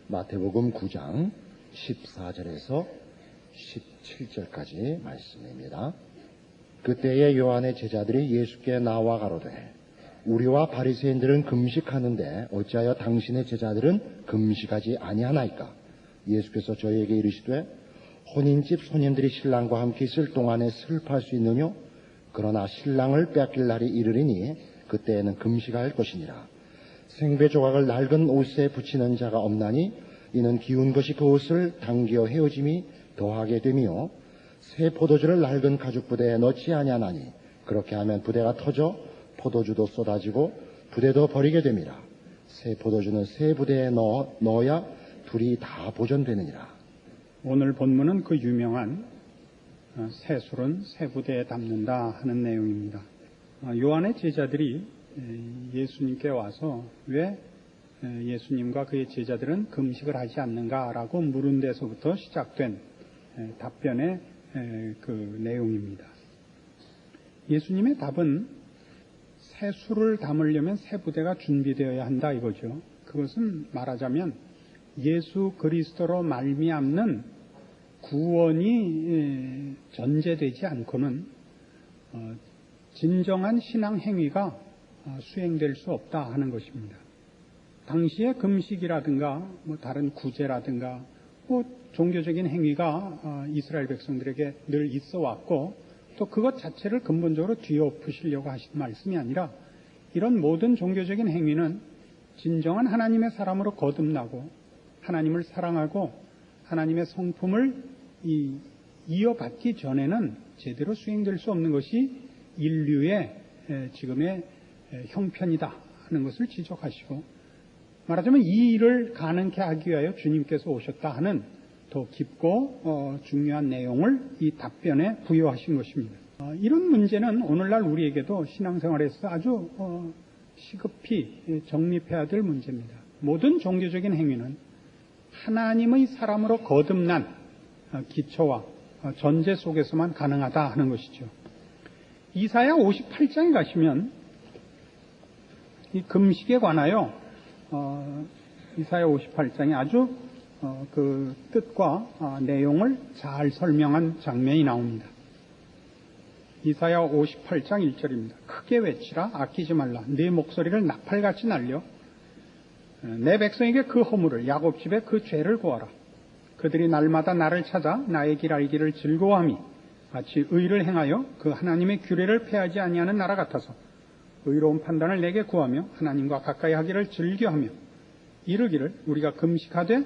마태복음 9장 14절에서 17절까지 말씀입니다. 그때에 요한의 제자들이 예수께 나와 가로되 우리와 바리새인들은 금식하는데 어찌하여 당신의 제자들은 금식하지 아니하나이까? 예수께서 저희에게 이르시되 혼인집 손님들이 신랑과 함께 있을 동안에 슬퍼할 수 있느뇨? 그러나 신랑을 빼앗길 날이 이르리니 그때에는 금식할 것이니라. 생배 조각을 낡은 옷에 붙이는 자가 없나니 이는 기운 것이 그 옷을 당겨 헤어짐이 더하게 됨이요 새 포도주를 낡은 가죽 부대에 넣지 아니하나니 그렇게 하면 부대가 터져 포도주도 쏟아지고 부대도 버리게 됨이라. 새 포도주는 새 부대에 넣어야 둘이 다 보존되느니라. 오늘 본문은 그 유명한 새 술은 새 부대에 담는다 하는 내용입니다. 요한의 제자들이 예수님께 와서 왜 예수님과 그의 제자들은 금식을 하지 않는가라고 물은 데서부터 시작된 답변의 그 내용입니다. 예수님의 답은 새 술을 담으려면 새 부대가 준비되어야 한다 이거죠. 그것은 말하자면 예수 그리스도로 말미암는 구원이 전제되지 않고는 진정한 신앙 행위가 수행될 수 없다 하는 것입니다. 당시에 금식이라든가 다른 구제라든가 종교적인 행위가 이스라엘 백성들에게 늘 있어 왔고 또 그것 자체를 근본적으로 뒤엎으시려고 하신 말씀이 아니라 이런 모든 종교적인 행위는 진정한 하나님의 사람으로 거듭나고 하나님을 사랑하고 하나님의 성품을 이어받기 전에는 제대로 수행될 수 없는 것이 인류의 지금의 형편이다 하는 것을 지적하시고 말하자면 이 일을 가능케 하기 위하여 주님께서 오셨다 하는 더 깊고 중요한 내용을 이 답변에 부여하신 것입니다. 이런 문제는 오늘날 우리에게도 신앙생활에서 아주 시급히 정립해야 될 문제입니다. 모든 종교적인 행위는 하나님의 사람으로 거듭난 기초와 전제 속에서만 가능하다 하는 것이죠. 이사야 58장에 가시면 이 금식에 관하여 이사야 58장에 아주 그 뜻과 내용을 잘 설명한 장면이 나옵니다. 이사야 58장 1절입니다. 크게 외치라 아끼지 말라 네 목소리를 나팔같이 날려 내 백성에게 그 허물을 야곱 집에 그 죄를 고하라. 그들이 날마다 나를 찾아 나의 길 알기를 즐거워함이 마치 의를 행하여 그 하나님의 규례를 폐하지 아니하는 나라 같아서 의로운 판단을 내게 구하며 하나님과 가까이 하기를 즐겨하며 이르기를 우리가 금식하되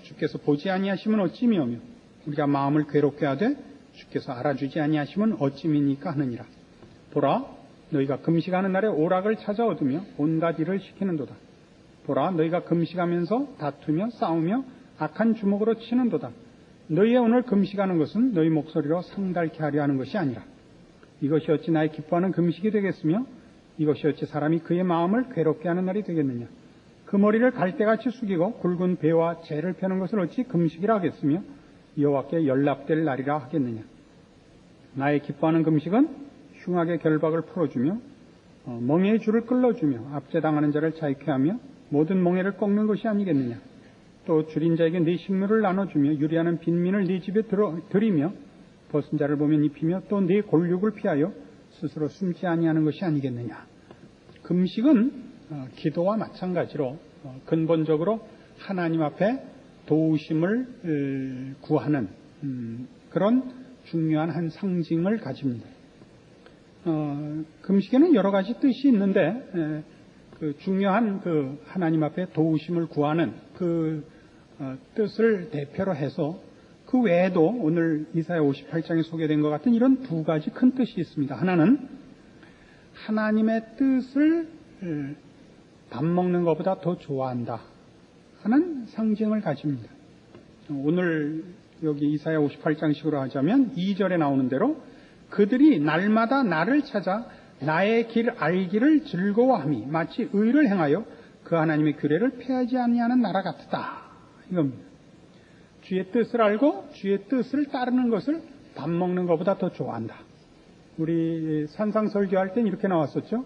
주께서 보지 아니하시면 어찌미오며 우리가 마음을 괴롭게 하되 주께서 알아주지 아니하시면 어찌미니까 하느니라. 보라 너희가 금식하는 날에 오락을 찾아 얻으며 온갖 일을 시키는도다. 보라 너희가 금식하면서 다투며 싸우며 악한 주먹으로 치는도다. 너희의 오늘 금식하는 것은 너희 목소리로 상달케 하려 하는 것이 아니라 이것이 어찌 나의 기뻐하는 금식이 되겠으며 이것이 어찌 사람이 그의 마음을 괴롭게 하는 날이 되겠느냐. 그 머리를 갈대같이 숙이고 굵은 배와 재를 펴는 것을 어찌 금식이라 하겠으며 여호와께 연락될 날이라 하겠느냐. 나의 기뻐하는 금식은 흉악의 결박을 풀어주며 멍에의 줄을 끌어주며 압제당하는 자를 자유케 하며 모든 멍에를 꺾는 것이 아니겠느냐. 또 줄인 자에게 네 식물을 나눠주며 유리하는 빈민을 네 집에 들이며 벗은 자를 보면 입히며 또 네 골육을 피하여 스스로 숨지 아니하는 것이 아니겠느냐. 금식은 기도와 마찬가지로 근본적으로 하나님 앞에 도우심을 구하는 그런 중요한 한 상징을 가집니다. 금식에는 여러 가지 뜻이 있는데 그 중요한 그 하나님 앞에 도우심을 구하는 그 뜻을 대표로 해서 그 외에도 오늘 이사야 58장에 소개된 것 같은 이런 두 가지 큰 뜻이 있습니다. 하나는 하나님의 뜻을 밥 먹는 것보다 더 좋아한다 하는 상징을 가집니다. 오늘 여기 이사야 58장식으로 하자면 2절에 나오는 대로 그들이 날마다 나를 찾아 나의 길 알기를 즐거워함이 마치 의를 행하여 그 하나님의 규례를 폐하지 아니하는 나라 같다 이겁니다. 주의 뜻을 알고 주의 뜻을 따르는 것을 밥 먹는 것보다 더 좋아한다. 우리 산상설교할 땐 이렇게 나왔었죠.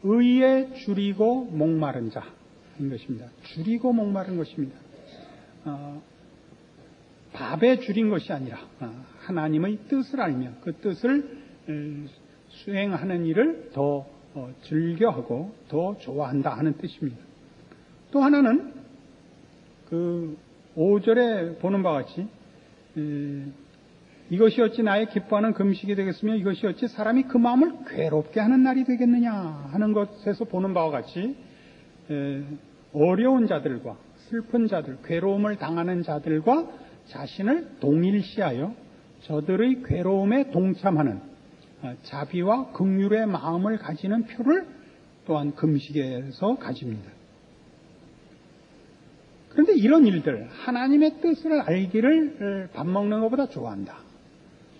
의에 줄이고 목마른 자 것입니다. 줄이고 목마른 것입니다. 밥에 줄인 것이 아니라 하나님의 뜻을 알며 그 뜻을 수행하는 일을 더 즐겨하고 더 좋아한다 하는 뜻입니다. 또 하나는 그 5절에 보는 바와 같이 이것이 어찌 나의 기뻐하는 금식이 되겠으며 이것이 어찌 사람이 그 마음을 괴롭게 하는 날이 되겠느냐 하는 것에서 보는 바와 같이 어려운 자들과 슬픈 자들, 괴로움을 당하는 자들과 자신을 동일시하여 저들의 괴로움에 동참하는 자비와 긍휼의 마음을 가지는 표를 또한 금식에서 가집니다. 그런데 이런 일들, 하나님의 뜻을 알기를 밥 먹는 것보다 좋아한다.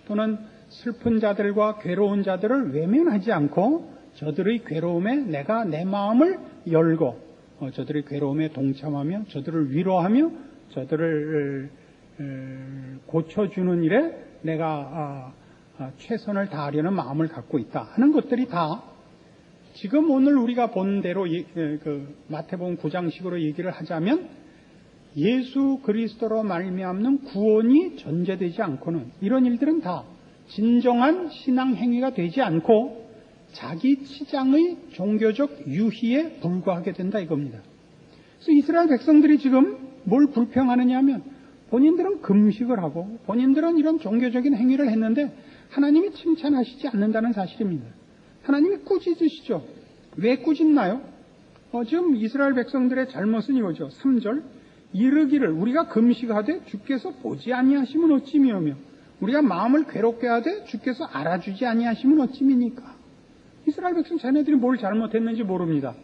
또는 슬픈 자들과 괴로운 자들을 외면하지 않고 저들의 괴로움에 내가 내 마음을 열고 저들의 괴로움에 동참하며 저들을 위로하며 저들을 고쳐주는 일에 내가 최선을 다하려는 마음을 갖고 있다 하는 것들이 다 지금 오늘 우리가 본 대로 마태복음 9장식으로 얘기를 하자면 예수 그리스도로 말미암는 구원이 전제되지 않고는 이런 일들은 다 진정한 신앙 행위가 되지 않고 자기 치장의 종교적 유희에 불과하게 된다 이겁니다. 그래서 이스라엘 백성들이 지금 뭘 불평하느냐 하면 본인들은 금식을 하고 본인들은 이런 종교적인 행위를 했는데 하나님이 칭찬하시지 않는다는 사실입니다. 하나님이 꾸짖으시죠. 왜 꾸짖나요? 지금 이스라엘 백성들의 잘못은 이거죠. 3절 이르기를 우리가 금식하되 주께서 보지 아니하시면 어찌미오며 우리가 마음을 괴롭게 하되 주께서 알아주지 아니하시면 어찌미니까. 이스라엘 백성 자네들이 뭘 잘못했는지 모릅니다.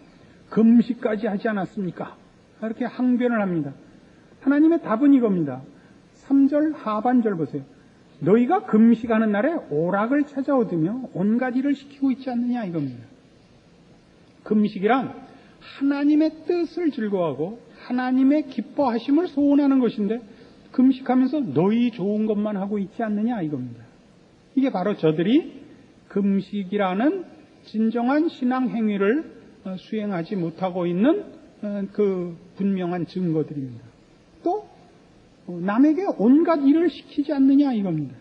금식까지 하지 않았습니까? 이렇게 항변을 합니다. 하나님의 답은 이겁니다. 3절 하반절 보세요. 너희가 금식하는 날에 오락을 찾아 얻으며 온갖 일을 시키고 있지 않느냐 이겁니다. 금식이란 하나님의 뜻을 즐거워하고 하나님의 기뻐하심을 소원하는 것인데 금식하면서 너희 좋은 것만 하고 있지 않느냐 이겁니다. 이게 바로 저들이 금식이라는 진정한 신앙 행위를 수행하지 못하고 있는 그 분명한 증거들입니다. 또 남에게 온갖 일을 시키지 않느냐 이겁니다.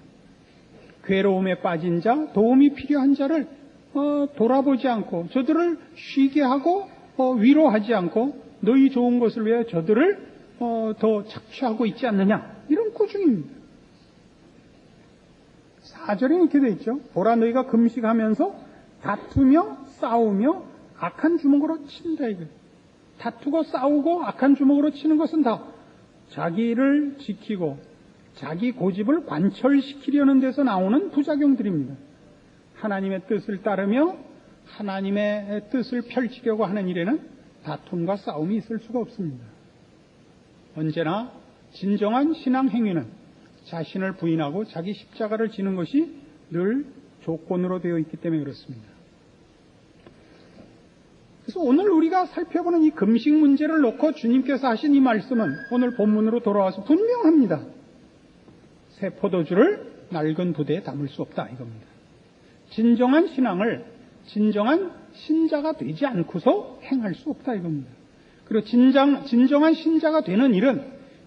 괴로움에 빠진 자, 도움이 필요한 자를 돌아보지 않고 저들을 쉬게 하고 위로하지 않고 너희 좋은 것을 위해 저들을 더 착취하고 있지 않느냐 이런 꾸중입니다. 4절에 이렇게 되어 있죠. 보라 너희가 금식하면서 다투며 싸우며 악한 주먹으로 친다 이거예요. 다투고 싸우고 악한 주먹으로 치는 것은 다 자기를 지키고 자기 고집을 관철시키려는 데서 나오는 부작용들입니다. 하나님의 뜻을 따르며 하나님의 뜻을 펼치려고 하는 일에는 다툼과 싸움이 있을 수가 없습니다. 언제나 진정한 신앙 행위는 자신을 부인하고 자기 십자가를 지는 것이 늘 조건으로 되어 있기 때문에 그렇습니다. 그래서 오늘 우리가 살펴보는 이 금식 문제를 놓고 주님께서 하신 이 말씀은 오늘 본문으로 돌아와서 분명합니다. 새 포도주를 낡은 부대에 담을 수 없다 이겁니다. 진정한 신앙을 진정한 신자가 되지 않고서 행할 수 없다 이겁니다. 그리고 진정한 신자가 되는 일은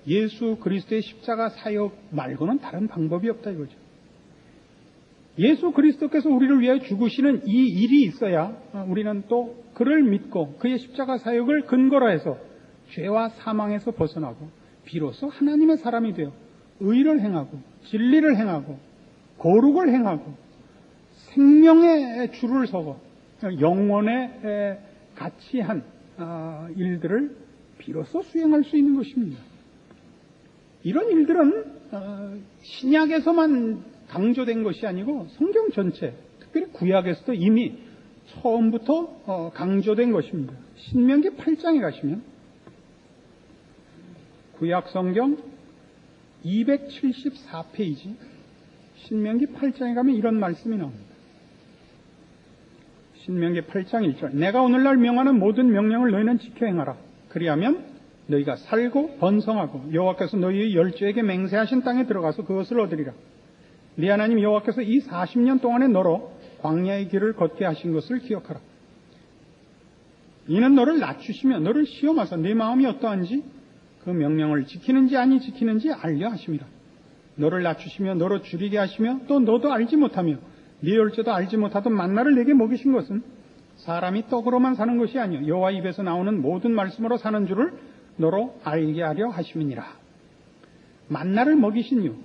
예수 그리스도의 십자가 사역 말고는 다른 방법이 없다 이거죠. 예수 그리스도께서 우리를 위해 죽으시는 이 일이 있어야 우리는 또 그를 믿고 그의 십자가 사역을 근거로 해서 죄와 사망에서 벗어나고 비로소 하나님의 사람이 되어 의를 행하고 진리를 행하고 거룩을 행하고 생명의 줄을 서고 영원에 가치한 일들을 비로소 수행할 수 있는 것입니다. 이런 일들은 신약에서만 강조된 것이 아니고 성경 전체, 특별히 구약에서도 이미 처음부터 강조된 것입니다. 신명기 8장에 가시면 구약 성경 274페이지 신명기 8장에 가면 이런 말씀이 나옵니다. 신명기 8장 1절 내가 오늘날 명하는 모든 명령을 너희는 지켜 행하라. 그리하면 너희가 살고 번성하고 여호와께서 너희의 열조에게 맹세하신 땅에 들어가서 그것을 얻으리라. 네 하나님 여호와께서 이 40년 동안에 너로 광야의 길을 걷게 하신 것을 기억하라. 이는 너를 낮추시며 너를 시험하사 네 마음이 어떠한지 그 명령을 지키는지 아니 지키는지 알려 하심이라. 너를 낮추시며 너로 줄이게 하시며 또 너도 알지 못하며 네 열조도 알지 못하던 만나를 내게 먹이신 것은 사람이 떡으로만 사는 것이 아니요 여호와 입에서 나오는 모든 말씀으로 사는 줄을 너로 알게 하려 하심이니라. 만나를 먹이신 이유,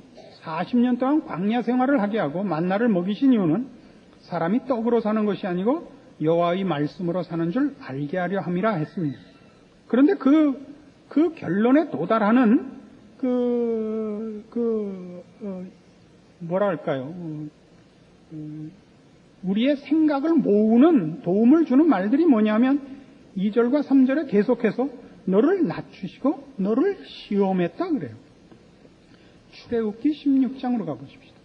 40년 동안 광야 생활을 하게 하고 만나를 먹이신 이유는 사람이 떡으로 사는 것이 아니고 여호와의 말씀으로 사는 줄 알게 하려 함이라 했습니다. 그런데 그 결론에 도달하는 우리의 생각을 모으는 도움을 주는 말들이 뭐냐면 2절과 3절에 계속해서 너를 낮추시고 너를 시험했다 그래요. 출애굽기 16장으로 가보십시다.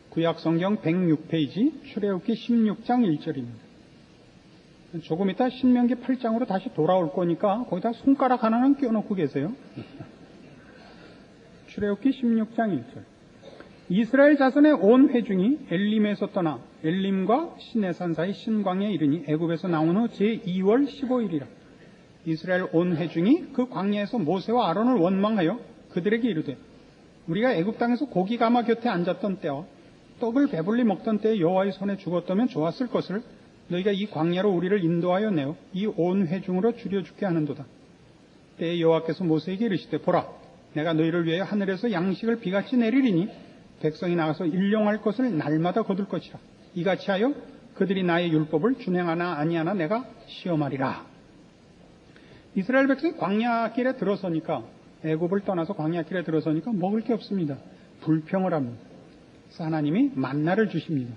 구약성경 106페이지 출애굽기 16장 1절입니다. 조금 이따 신명기 8장으로 다시 돌아올 거니까 거기다 손가락 하나는 껴놓고 계세요. 출애굽기 16장 1절. 이스라엘 자손의 온 회중이 엘림에서 떠나 엘림과 시내산 사이 신광야에 이르니 애굽에서 나온 후 제2월 15일이라. 이스라엘 온 회중이 그 광야에서 모세와 아론을 원망하여 그들에게 이르되 우리가 애굽 땅에서 고기 가마 곁에 앉았던 때와 떡을 배불리 먹던 때에 여호와의 손에 죽었다면 좋았을 것을 너희가 이 광야로 우리를 인도하여 내어 이 온 회중으로 줄여 죽게 하는도다. 때에 여호와께서 모세에게 이르시되 보라 내가 너희를 위하여 하늘에서 양식을 비같이 내리리니 백성이 나가서 일용할 것을 날마다 거둘 것이라. 이같이 하여 그들이 나의 율법을 준행하나 아니하나 내가 시험하리라. 이스라엘 백성이 광야길에 들어서니까 애굽을 떠나서 광야길에 들어서니까 먹을 게 없습니다. 불평을 합니다. 그래서 하나님이 만나를 주십니다.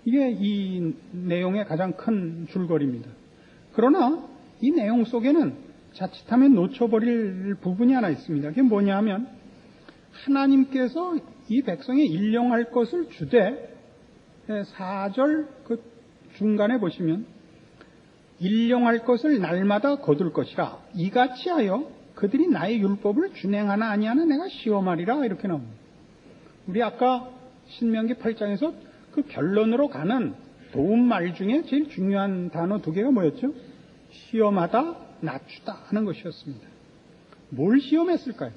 이게 이 내용의 가장 큰 줄거리입니다. 그러나 이 내용 속에는 자칫하면 놓쳐버릴 부분이 하나 있습니다. 그게 뭐냐 하면 하나님께서 이 백성에 일용할 것을 주되 4절 그 중간에 보시면 일용할 것을 날마다 거둘 것이라. 이같이 하여 그들이 나의 율법을 준행하나 아니하나 내가 시험하리라 이렇게 나옵니다. 우리 아까 신명기 8장에서 그 결론으로 가는 도움말 중에 제일 중요한 단어 2개가 뭐였죠? 시험하다, 낮추다 하는 것이었습니다. 뭘 시험했을까요?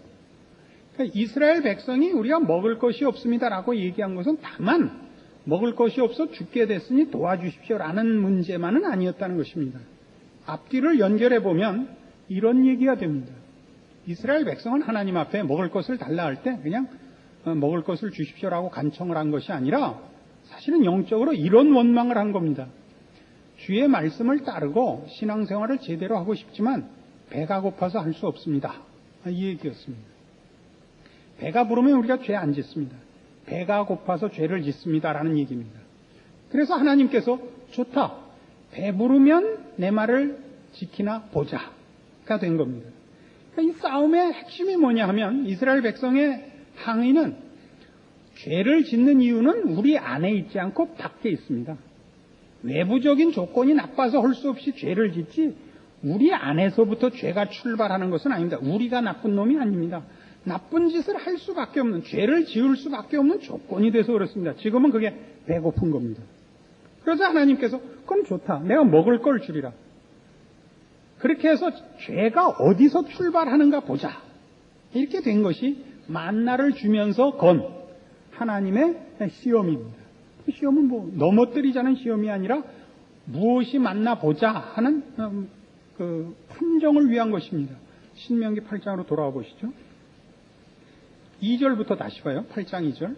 그러니까 이스라엘 백성이 우리가 먹을 것이 없습니다라고 얘기한 것은 다만 먹을 것이 없어 죽게 됐으니 도와주십시오라는 문제만은 아니었다는 것입니다. 앞뒤를 연결해 보면 이런 얘기가 됩니다. 이스라엘 백성은 하나님 앞에 먹을 것을 달라 할 때 그냥 먹을 것을 주십시오라고 간청을 한 것이 아니라 사실은 영적으로 이런 원망을 한 겁니다. 주의 말씀을 따르고 신앙생활을 제대로 하고 싶지만 배가 고파서 할 수 없습니다. 이 얘기였습니다. 배가 부르면 우리가 죄 안 짓습니다. 배가 고파서 죄를 짓습니다라는 얘기입니다. 그래서 하나님께서 좋다. 배부르면 내 말을 지키나 보자가 된 겁니다. 그러니까 이 싸움의 핵심이 뭐냐 하면 이스라엘 백성의 항의는 죄를 짓는 이유는 우리 안에 있지 않고 밖에 있습니다. 외부적인 조건이 나빠서 할 수 없이 죄를 짓지 우리 안에서부터 죄가 출발하는 것은 아닙니다. 우리가 나쁜 놈이 아닙니다. 나쁜 짓을 할 수밖에 없는, 죄를 지을 수밖에 없는 조건이 돼서 그렇습니다. 지금은 그게 배고픈 겁니다. 그래서 하나님께서 그럼 좋다. 내가 먹을 걸 주리라. 그렇게 해서 죄가 어디서 출발하는가 보자. 이렇게 된 것이 만나를 주면서 건 하나님의 시험입니다. 시험은 뭐 넘어뜨리자는 시험이 아니라 무엇이 맞나 보자 하는 그 판정을 위한 것입니다. 신명기 8장으로 돌아와 보시죠. 2절부터 다시 봐요. 8장 2절.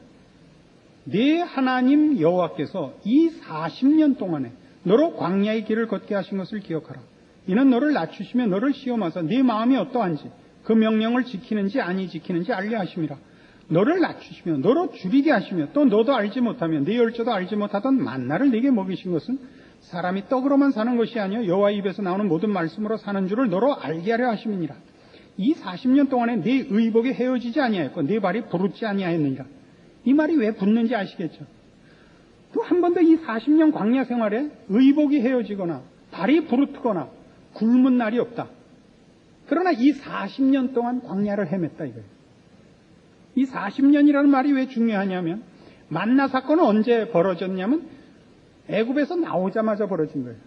네 하나님 여호와께서 이 40년 동안에 너로 광야의 길을 걷게 하신 것을 기억하라. 이는 너를 낮추시며 너를 시험하사 네 마음이 어떠한지 그 명령을 지키는지 아니 지키는지 알려 하심이라. 너를 낮추시며 너로 줄이게 하시며 또 너도 알지 못하며 네 열조도 알지 못하던 만나를 네게 먹이신 것은 사람이 떡으로만 사는 것이 아니요 여호와 입에서 나오는 모든 말씀으로 사는 줄을 너로 알게 하려 하심이니라. 이 40년 동안에 네 의복이 헤어지지 아니하였고 네 발이 부르지 아니하였느니라. 이 말이 왜 붙는지 아시겠죠? 또 한 번도 이 40년 광야 생활에 의복이 헤어지거나 발이 부르트거나 굶은 날이 없다. 그러나 이 40년 동안 광야를 헤맸다 이거예요. 이 40년이라는 말이 왜 중요하냐면 만나 사건은 언제 벌어졌냐면 애굽에서 나오자마자 벌어진 거예요.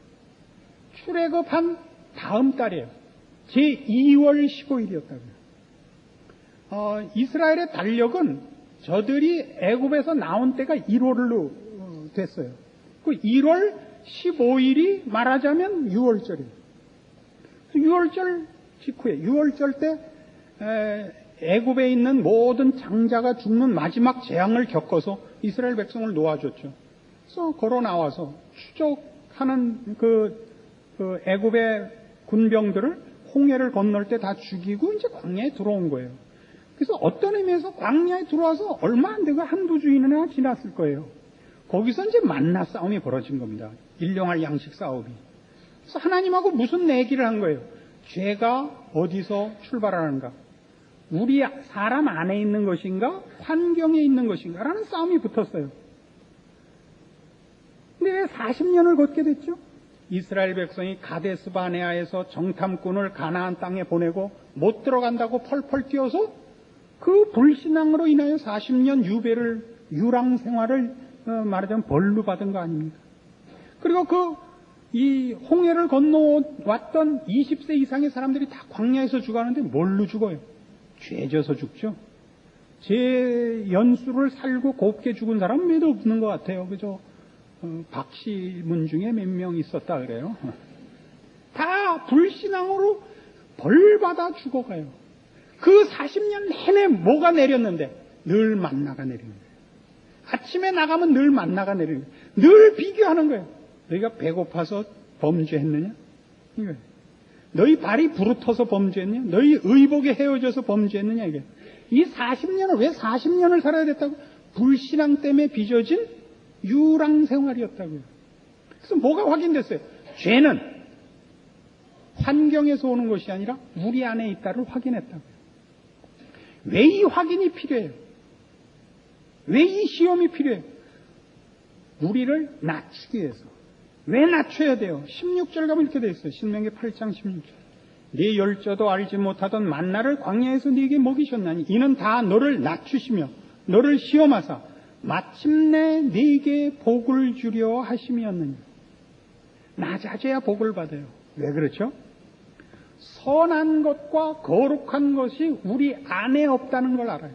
출애굽한 다음 달이에요. 제 2월 15일이었다고요. 이스라엘의 달력은 저들이 애굽에서 나온 때가 1월로 됐어요. 그 1월 15일이 말하자면 6월절이에요. 6월절 직후에 6월절 때 애굽에 있는 모든 장자가 죽는 마지막 재앙을 겪어서 이스라엘 백성을 놓아줬죠. 그래서 걸어 나와서 추적하는 그 애굽의 군병들을 홍해를 건널 때 다 죽이고 이제 광야에 들어온 거예요. 그래서 어떤 의미에서 광야에 들어와서 얼마 안 되고 한두 주일이나 지났을 거예요. 거기서 이제 만나 싸움이 벌어진 겁니다. 일용할 양식 싸움이. 그래서 하나님하고 무슨 내기를 한 거예요. 죄가 어디서 출발하는가? 우리 사람 안에 있는 것인가? 환경에 있는 것인가? 라는 싸움이 붙었어요. 근데 왜 40년을 걷게 됐죠? 이스라엘 백성이 가데스 바네아에서 정탐꾼을 가나안 땅에 보내고 못 들어간다고 펄펄 뛰어서 그 불신앙으로 인하여 40년 유랑 생활을 말하자면 벌로 받은 거 아닙니까? 그리고 이 홍해를 건너왔던 20세 이상의 사람들이 다 광야에서 죽었는데 뭘로 죽어요? 죄져서 죽죠. 제 연수를 살고 곱게 죽은 사람은 몇 없는 것 같아요. 그죠? 박씨문 중에 몇 명 있었다 그래요. 다 불신앙으로 벌 받아 죽어가요. 그 40년 내내 뭐가 내렸는데 늘 만나가 내리는 거예요. 아침에 나가면 늘 만나가 내리는 거예요. 늘 비교하는 거예요. 너희가 배고파서 범죄했느냐? 이거예요. 너희 발이 부르터서 범죄했느냐? 너희 의복에 헤어져서 범죄했느냐? 이게. 이 40년을 왜 40년을 살아야 됐다고? 불신앙 때문에 빚어진 유랑 생활이었다고요. 그래서 뭐가 확인됐어요? 죄는 환경에서 오는 것이 아니라 우리 안에 있다를 확인했다고요. 왜 이 확인이 필요해요? 왜 이 시험이 필요해요? 우리를 낮추기 위해서. 왜 낮춰야 돼요? 16절 가면 이렇게 되어 있어요. 신명기 8장 16절. 네 열조도 알지 못하던 만나를 광야에서 네게 먹이셨나니 이는 다 너를 낮추시며 너를 시험하사 마침내 네게 복을 주려 하심이었느냐. 낮아져야 복을 받아요. 왜 그렇죠? 선한 것과 거룩한 것이 우리 안에 없다는 걸 알아요.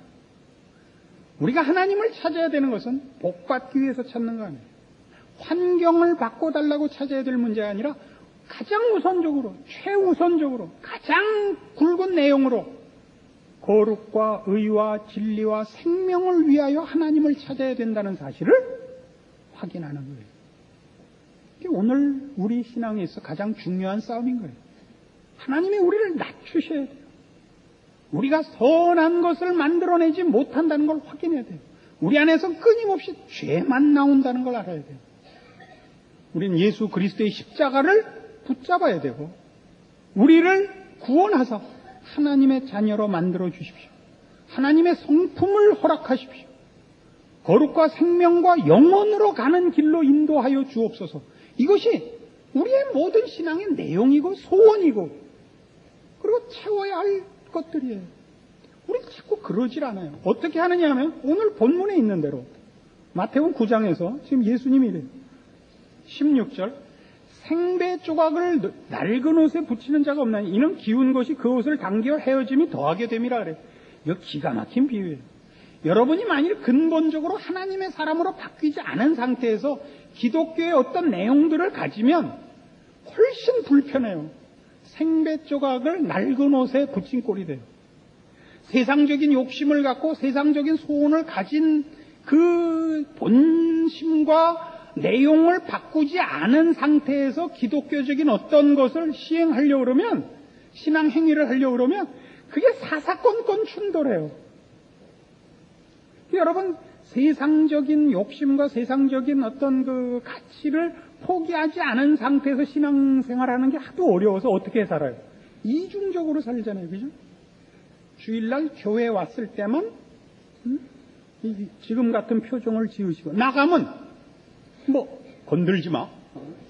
우리가 하나님을 찾아야 되는 것은 복받기 위해서 찾는 거 아니에요. 환경을 바꿔달라고 찾아야 될 문제가 아니라 가장 우선적으로, 최우선적으로, 가장 굵은 내용으로 거룩과 의와 진리와 생명을 위하여 하나님을 찾아야 된다는 사실을 확인하는 거예요. 이게 오늘 우리 신앙에 있어 가장 중요한 싸움인 거예요. 하나님이 우리를 낮추셔야 돼요. 우리가 선한 것을 만들어내지 못한다는 걸 확인해야 돼요. 우리 안에서 끊임없이 죄만 나온다는 걸 알아야 돼요. 우리는 예수 그리스도의 십자가를 붙잡아야 되고 우리를 구원하사 하나님의 자녀로 만들어 주십시오. 하나님의 성품을 허락하십시오. 거룩과 생명과 영원으로 가는 길로 인도하여 주옵소서. 이것이 우리의 모든 신앙의 내용이고 소원이고 그리고 채워야 할 것들이에요. 우리는 자꾸 그러질 않아요. 어떻게 하느냐 하면 오늘 본문에 있는 대로 마태복음 9장에서 지금 예수님이 이래요. 16절 생배 조각을 낡은 옷에 붙이는 자가 없나니 이는 기운 것이 그 옷을 당겨 헤어짐이 더하게 됨이라 그래요. 이거 기가 막힌 비유예요. 여러분이 만일 근본적으로 하나님의 사람으로 바뀌지 않은 상태에서 기독교의 어떤 내용들을 가지면 훨씬 불편해요. 생배 조각을 낡은 옷에 붙인 꼴이 돼요. 세상적인 욕심을 갖고 세상적인 소원을 가진 그 본심과 내용을 바꾸지 않은 상태에서 기독교적인 어떤 것을 시행하려고 그러면, 신앙 행위를 하려고 그러면 그게 사사건건 충돌해요. 여러분, 세상적인 욕심과 세상적인 어떤 그 가치를 포기하지 않은 상태에서 신앙생활하는 게 하도 어려워서 어떻게 살아요? 이중적으로 살잖아요. 그죠? 주일날 교회에 왔을 때만 지금 같은 표정을 지으시고 나가면 뭐 건들지 마,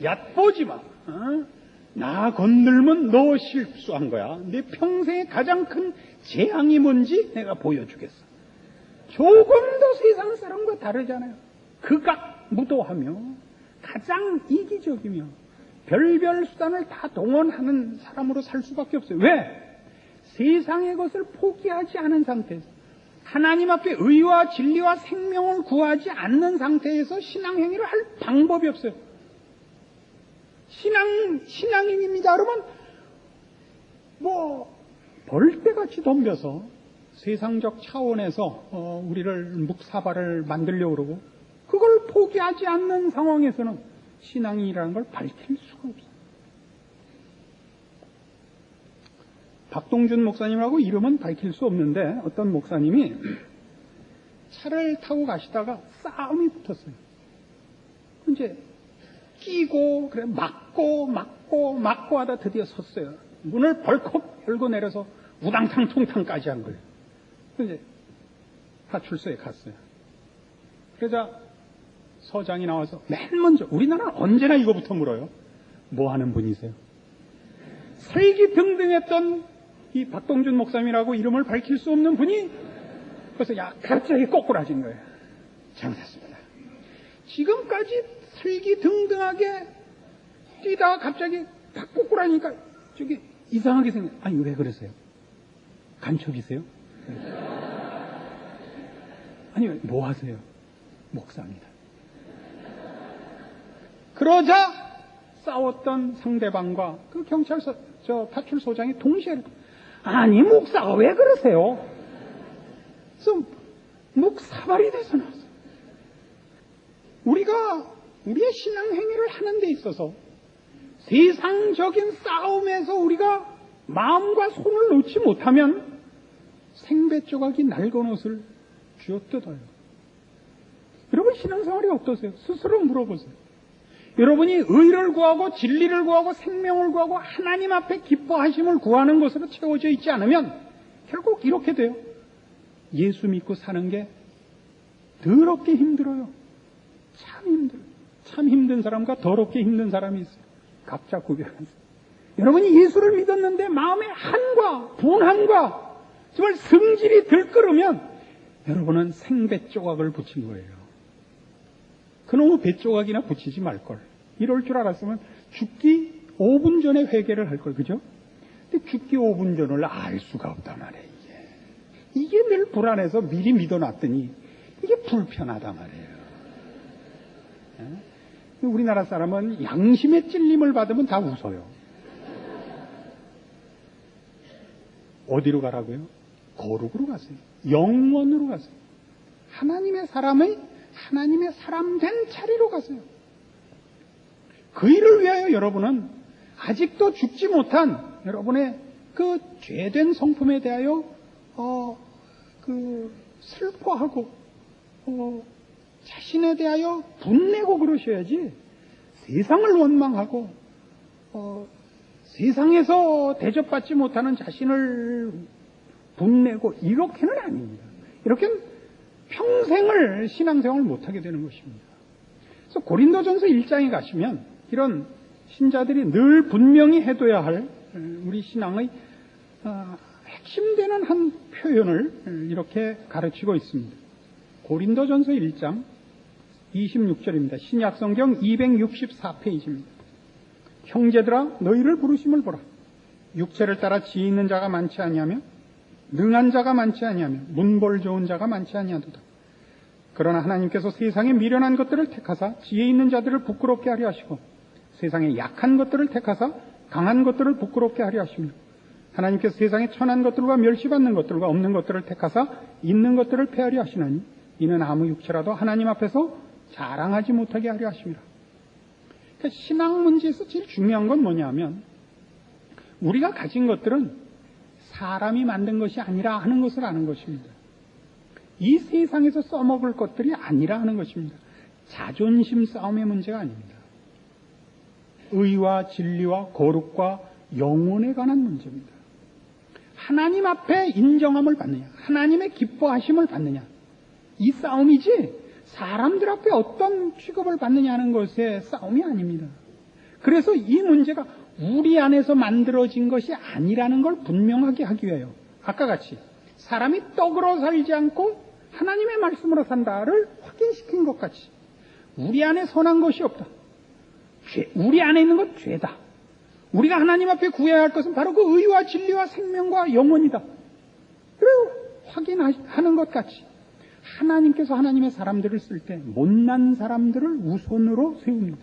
얕보지 마, 나 건들면 너 실수한 거야. 내 평생의 가장 큰 재앙이 뭔지 내가 보여주겠어. 조금도 세상 사람과 다르잖아요. 극악무도하며 가장 이기적이며 별별 수단을 다 동원하는 사람으로 살 수밖에 없어요. 왜? 세상의 것을 포기하지 않은 상태에서, 하나님 앞에 의와 진리와 생명을 구하지 않는 상태에서 신앙행위를 할 방법이 없어요. 신앙인입니다. 그러면 벌떼같이 덤벼서 세상적 차원에서 우리를 묵사발을 만들려고 그러고, 그걸 포기하지 않는 상황에서는 신앙이라는 걸 밝힐 수가 없어요. 박동준 목사님하고 이름은 밝힐 수 없는데, 어떤 목사님이 차를 타고 가시다가 싸움이 붙었어요. 이제 끼고 그래 막고 하다 드디어 섰어요. 문을 벌컥 열고 내려서 우당탕 통탕까지 한 거예요. 이제 파출소에 갔어요. 그러자 서장이 나와서 맨 먼저, 우리나라는 언제나 이거부터 물어요. 뭐 하는 분이세요? 설기등등했던 이 박동준 목사님이라고 이름을 밝힐 수 없는 분이 그래서 갑자기 꼬꾸라진 거예요. 잘못했습니다. 지금까지 설기등등하게 뛰다가 갑자기 딱 꼬꾸라니까 저기 이상하게 생겨요. 아니 왜 그러세요? 간첩이세요? 아니 뭐 하세요? 목사입니다. 그러자 싸웠던 상대방과 그 경찰서 파출소장이 동시에 아니 목사가 왜 그러세요? 그래서 묵사발이 돼서 나왔어요. 우리가 우리의 신앙 행위를 하는 데 있어서 세상적인 싸움에서 우리가 마음과 손을 놓지 못하면 생배 조각이 낡은 옷을 쥐어뜯어요. 여러분 신앙생활이 어떠세요? 스스로 물어보세요. 여러분이 의를 구하고 진리를 구하고 생명을 구하고 하나님 앞에 기뻐하심을 구하는 것으로 채워져 있지 않으면 결국 이렇게 돼요. 예수 믿고 사는 게 더럽게 힘들어요. 참 힘들어요. 참 힘든 사람과 더럽게 힘든 사람이 있어요. 각자 구별하세요. 여러분이 예수를 믿었는데 마음의 한과 분한과 정말 성질이 들끓으면 여러분은 생배 조각을 붙인 거예요. 그놈의 배 조각이나 붙이지 말걸. 이럴 줄 알았으면 죽기 5분 전에 회개를 할 걸, 그죠? 근데 죽기 5분 전을 알 수가 없단 말이에요, 이게 늘 불안해서 미리 믿어놨더니 이게 불편하단 말이에요. 우리나라 사람은 양심의 찔림을 받으면 다 웃어요. 어디로 가라고요? 거룩으로 가세요. 영원으로 가세요. 하나님의 사람 된 자리로 가세요. 그 일을 위하여 여러분은 아직도 죽지 못한 여러분의 그 죄된 성품에 대하여 슬퍼하고 자신에 대하여 분내고 그러셔야지, 세상을 원망하고 세상에서 대접받지 못하는 자신을 분내고 이렇게는 아닙니다. 이렇게는 평생을 신앙생활을 못하게 되는 것입니다. 그래서 고린도전서 1장에 가시면 이런 신자들이 늘 분명히 해둬야 할 우리 신앙의 핵심되는 한 표현을 이렇게 가르치고 있습니다. 고린도전서 1장 26절입니다. 신약성경 264페이지입니다. 형제들아 너희를 부르심을 보라. 육체를 따라 지혜 있는 자가 많지 아니하며 능한 자가 많지 아니하며 문벌 좋은 자가 많지 아니하도다. 그러나 하나님께서 세상에 미련한 것들을 택하사 지혜 있는 자들을 부끄럽게 하려 하시고 세상에 약한 것들을 택하사 강한 것들을 부끄럽게 하려 하시며 하나님께서 세상에 천한 것들과 멸시받는 것들과 없는 것들을 택하사 있는 것들을 폐하려 하시나니 이는 아무 육체라도 하나님 앞에서 자랑하지 못하게 하려 하심이라. 그러니까 신앙 문제에서 제일 중요한 건 뭐냐면 우리가 가진 것들은 사람이 만든 것이 아니라 하는 것을 아는 것입니다. 이 세상에서 써먹을 것들이 아니라 하는 것입니다. 자존심 싸움의 문제가 아닙니다. 의와 진리와 거룩과 영혼에 관한 문제입니다. 하나님 앞에 인정함을 받느냐, 하나님의 기뻐하심을 받느냐, 이 싸움이지 사람들 앞에 어떤 취급을 받느냐 하는 것의 싸움이 아닙니다. 그래서 이 문제가 우리 안에서 만들어진 것이 아니라는 걸 분명하게 하기 위하여 아까 같이 사람이 떡으로 살지 않고 하나님의 말씀으로 산다를 확인시킨 것 같이 우리 안에 선한 것이 없다, 우리 안에 있는 건 죄다. 우리가 하나님 앞에 구해야 할 것은 바로 그 의와 진리와 생명과 영혼이다. 그리고 확인하는 것 같이 하나님께서 하나님의 사람들을 쓸 때 못난 사람들을 우선으로 세웁니다.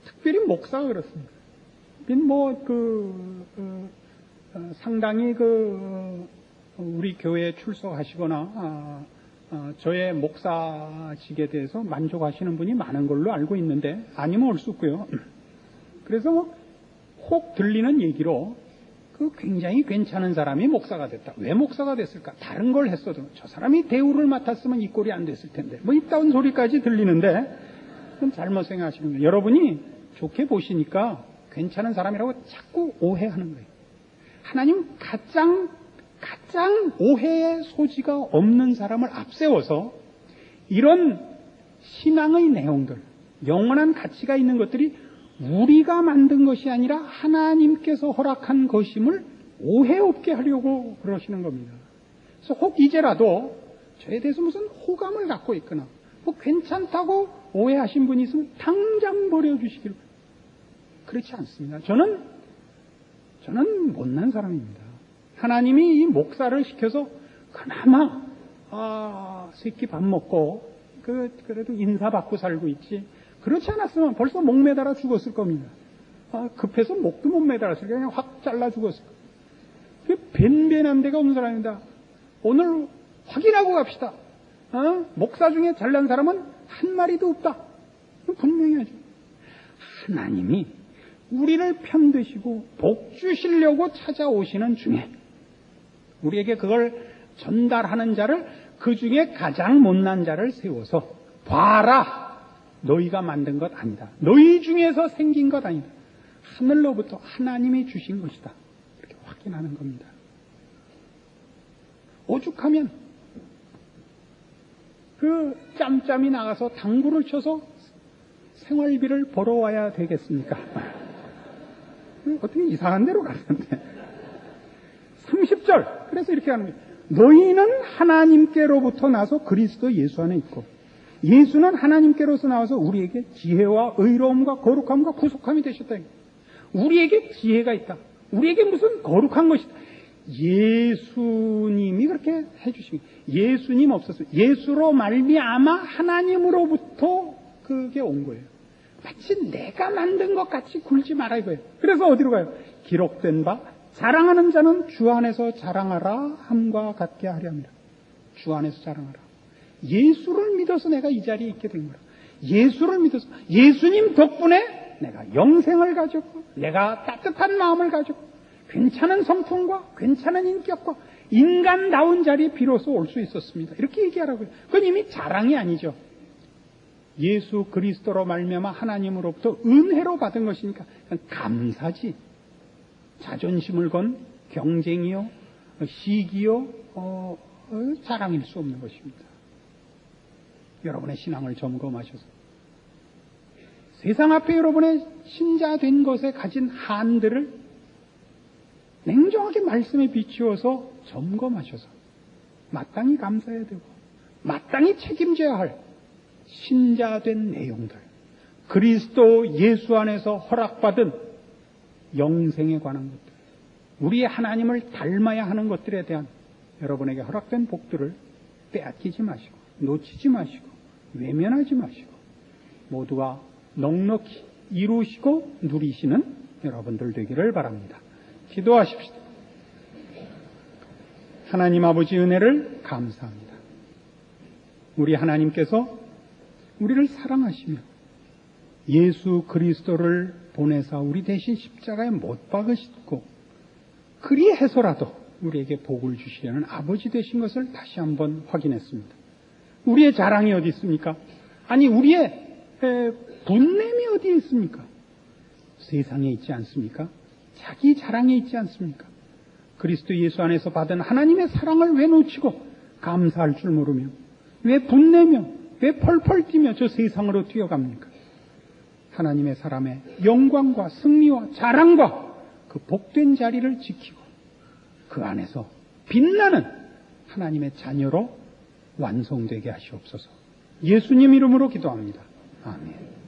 특별히 목사가 그렇습니다. 상당히 우리 교회에 출석하시거나 저의 목사직에 대해서 만족하시는 분이 많은 걸로 알고 있는데 아니면 올 수 없고요. 그래서 혹 들리는 얘기로 굉장히 괜찮은 사람이 목사가 됐다. 왜 목사가 됐을까? 다른 걸 했어도 저 사람이 대우를 맡았으면 이 꼴이 안 됐을 텐데 이따운 소리까지 들리는데 그건 잘못 생각하시는 거예요. 여러분이 좋게 보시니까 괜찮은 사람이라고 자꾸 오해하는 거예요. 하나님 가장 오해의 소지가 없는 사람을 앞세워서 이런 신앙의 내용들, 영원한 가치가 있는 것들이 우리가 만든 것이 아니라 하나님께서 허락한 것임을 오해 없게 하려고 그러시는 겁니다. 그래서 혹 이제라도 저에 대해서 무슨 호감을 갖고 있거나 괜찮다고 오해하신 분이 있으면 당장 버려주시기를. 그렇지 않습니다. 저는 못난 사람입니다. 하나님이 이 목사를 시켜서 그나마 새끼 밥 먹고 그래도 인사받고 살고 있지. 그렇지 않았으면 벌써 목 매달아 죽었을 겁니다. 급해서 목도 못 매달았을 거예요. 그냥 확 잘라 죽었을 거예요. 변변한 데가 없는 사람입니다. 오늘 확인하고 갑시다. 목사 중에 잘난 사람은 한 마리도 없다. 분명히 하죠. 하나님이 우리를 편드시고 복 주시려고 찾아오시는 중에 우리에게 그걸 전달하는 자를 그 중에 가장 못난 자를 세워서 봐라. 너희가 만든 것 아니다. 너희 중에서 생긴 것 아니다. 하늘로부터 하나님이 주신 것이다. 이렇게 확인하는 겁니다. 오죽하면 짬짬이 나가서 당구를 쳐서 생활비를 벌어와야 되겠습니까? 어떻게 이상한 데로 갔는데 30절 그래서 이렇게 하는 거예요. 너희는 하나님께로부터 나서 그리스도 예수 안에 있고 예수는 하나님께로서 나와서 우리에게 지혜와 의로움과 거룩함과 구속함이 되셨다. 우리에게 지혜가 있다. 우리에게 무슨 거룩한 것이다. 예수님이 그렇게 해주시고 예수님 없었어요. 예수로 말미암아 하나님으로부터 그게 온 거예요. 마치 내가 만든 것 같이 굴지 말아 이거예요. 그래서 어디로 가요? 기록된 바 자랑하는 자는 주 안에서 자랑하라 함과 같게 하려 합니다. 주 안에서 자랑하라. 예수를 믿어서 내가 이 자리에 있게 된 거라. 예수를 믿어서 예수님 덕분에 내가 영생을 가졌고 내가 따뜻한 마음을 가졌고 괜찮은 성품과 괜찮은 인격과 인간다운 자리에 비로소 올 수 있었습니다. 이렇게 얘기하라고요. 그건 이미 자랑이 아니죠. 예수 그리스도로 말미암아 하나님으로부터 은혜로 받은 것이니까 감사지. 자존심을 건 경쟁이요, 시기요, 자랑일 수 없는 것입니다. 여러분의 신앙을 점검하셔서 세상 앞에 여러분의 신자 된 것에 가진 한들을 냉정하게 말씀에 비추어서 점검하셔서 마땅히 감사해야 되고 마땅히 책임져야 할 신자 된 내용들, 그리스도 예수 안에서 허락받은 영생에 관한 것들, 우리의 하나님을 닮아야 하는 것들에 대한 여러분에게 허락된 복들을 빼앗기지 마시고 놓치지 마시고 외면하지 마시고 모두가 넉넉히 이루시고 누리시는 여러분들 되기를 바랍니다. 기도하십시다. 하나님 아버지 은혜를 감사합니다. 우리 하나님께서 우리를 사랑하시며 예수 그리스도를 보내사 우리 대신 십자가에 못 박으시고 그리해서라도 우리에게 복을 주시려는 아버지 되신 것을 다시 한번 확인했습니다. 우리의 자랑이 어디 있습니까? 아니 우리의 분냄이 어디에 있습니까? 세상에 있지 않습니까? 자기 자랑에 있지 않습니까? 그리스도 예수 안에서 받은 하나님의 사랑을 왜 놓치고 감사할 줄 모르며 왜 분내며 왜 펄펄 뛰며 저 세상으로 뛰어갑니까? 하나님의 사람의 영광과 승리와 자랑과 그 복된 자리를 지키고 그 안에서 빛나는 하나님의 자녀로 완성되게 하시옵소서. 예수님 이름으로 기도합니다. 아멘.